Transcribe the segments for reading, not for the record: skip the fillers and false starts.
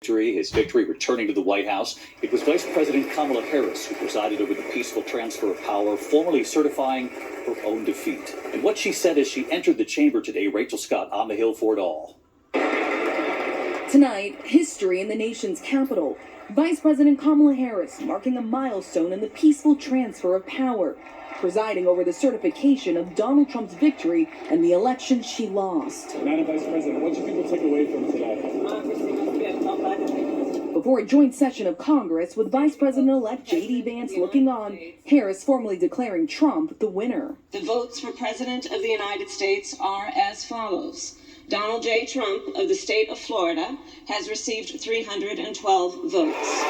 His victory returning to the White House. It was Vice President Kamala Harris who presided over the peaceful transfer of power, formally certifying her own defeat. And what she said as she entered the chamber today, Rachel Scott on the Hill for it all. Tonight, history in the nation's capital. Vice President Kamala Harris marking a milestone in the peaceful transfer of power, presiding over the certification of Donald Trump's victory and the election she lost. Madam Vice President, what should people take away from today? Before a joint session of Congress with Vice President-elect J.D. Vance looking on, Harris formally declaring Trump the winner. The votes for President of the United States are as follows. Donald J. Trump of the state of Florida has received 312 votes.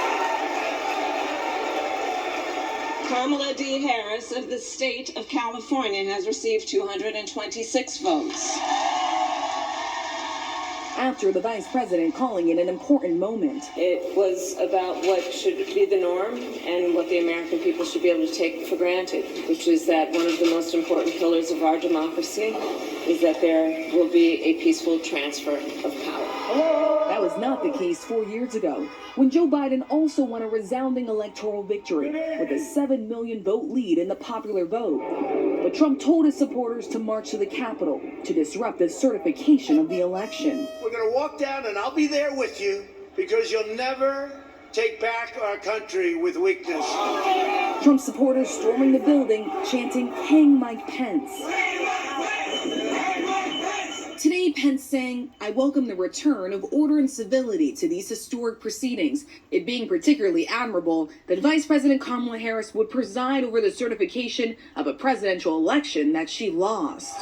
Kamala D. Harris of the state of California has received 226 votes. After the vice president calling it an important moment. It was about what should be the norm and what the American people should be able to take for granted, which is that one of the most important pillars of our democracy is that there will be a peaceful transfer of power. That was not the case 4 years ago, when Joe Biden also won a resounding electoral victory with a 7 million vote lead in the popular vote. But Trump told his supporters to march to the Capitol to disrupt the certification of the election. We're going to walk down and I'll be there with you because you'll never take back our country with weakness. Trump supporters storming the building, chanting, "Hang Mike Pence." Today, Pence saying, "I welcome the return of order and civility to these historic proceedings, it being particularly admirable that Vice President Kamala Harris would preside over the certification of a presidential election that she lost."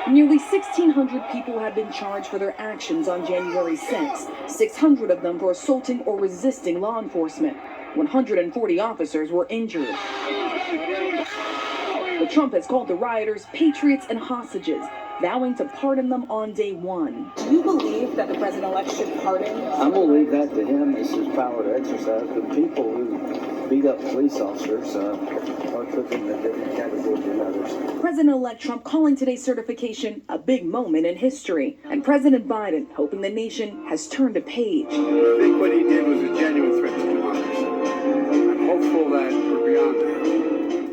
Nearly 1,600 people have been charged for their actions on January 6, 600 of them for assaulting or resisting law enforcement. 140 officers were injured. But Trump has called the rioters patriots and hostages, vowing to pardon them on day one. Do you believe that the president-elect should pardon? I believe that to him is his power to exercise. The people who beat up police officers are put in a different category than others. President-elect Trump calling today's certification a big moment in history, and President Biden hoping the nation has turned a page. I think what he did was a genuine threat to democracy. I'm hopeful that we're beyond that.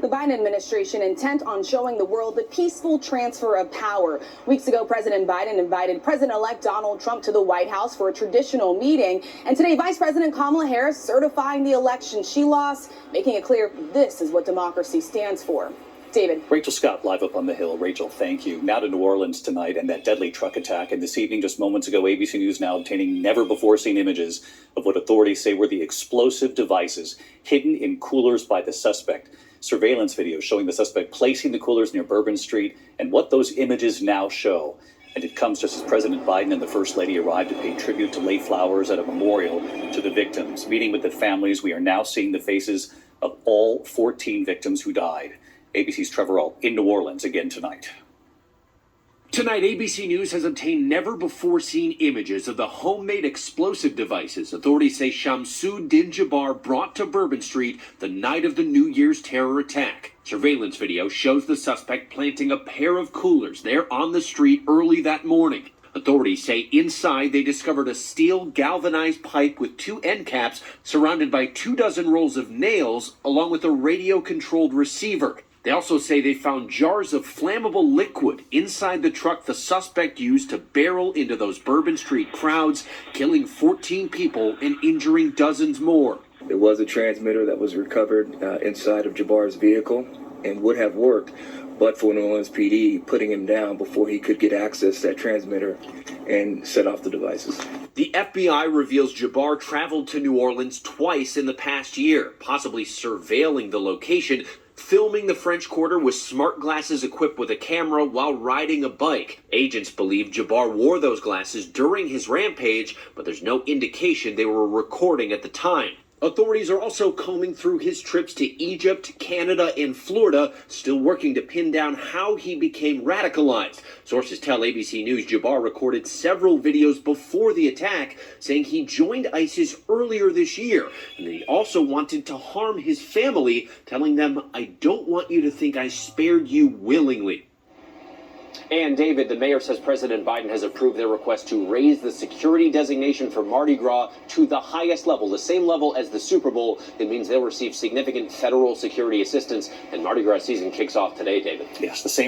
The Biden administration intent on showing the world the peaceful transfer of power. Weeks ago, President Biden invited President-elect Donald Trump to the White House for a traditional meeting. And today, Vice President Kamala Harris certifying the election she lost, making it clear this is what democracy stands for. David. Rachel Scott live up on the Hill. Rachel, thank you. Now to New Orleans tonight and that deadly truck attack. And this evening, just moments ago, ABC News now obtaining never-before-seen images of what authorities say were the explosive devices hidden in coolers by the suspect. Surveillance video showing the suspect placing the coolers near Bourbon Street and what those images now show. And it comes just as President Biden and the First Lady arrived to pay tribute, to lay flowers at a memorial to the victims. Meeting with the families, we are now seeing the faces of all 14 victims who died. ABC's Trevor Ault in New Orleans again tonight. Tonight, ABC News has obtained never-before-seen images of the homemade explosive devices authorities say Shamsuddin Jabbar brought to Bourbon Street the night of the New Year's terror attack. Surveillance video shows the suspect planting a pair of coolers there on the street early that morning. Authorities say inside they discovered a steel galvanized pipe with 2 end caps surrounded by 24 rolls of nails along with a radio-controlled receiver. They also say they found jars of flammable liquid inside the truck the suspect used to barrel into those Bourbon Street crowds, killing 14 people and injuring dozens more. There was a transmitter that was recovered inside of Jabbar's vehicle and would have worked, but for New Orleans PD putting him down before he could get access to that transmitter and set off the devices. The FBI reveals Jabbar traveled to New Orleans twice in the past year, possibly surveilling the location, filming the French Quarter with smart glasses equipped with a camera while riding a bike. Agents believe Jabbar wore those glasses during his rampage, but there's no indication they were recording at the time. Authorities are also combing through his trips to Egypt, Canada, and Florida, still working to pin down how he became radicalized. Sources tell ABC News Jabbar recorded several videos before the attack, saying he joined ISIS earlier this year, and that he also wanted to harm his family, telling them, "I don't want you to think I spared you willingly." And David, the mayor says President Biden has approved their request to raise the security designation for Mardi Gras to the highest level, the same level as the Super Bowl. It means they'll receive significant federal security assistance, and Mardi Gras season kicks off today, David. Yes, the same.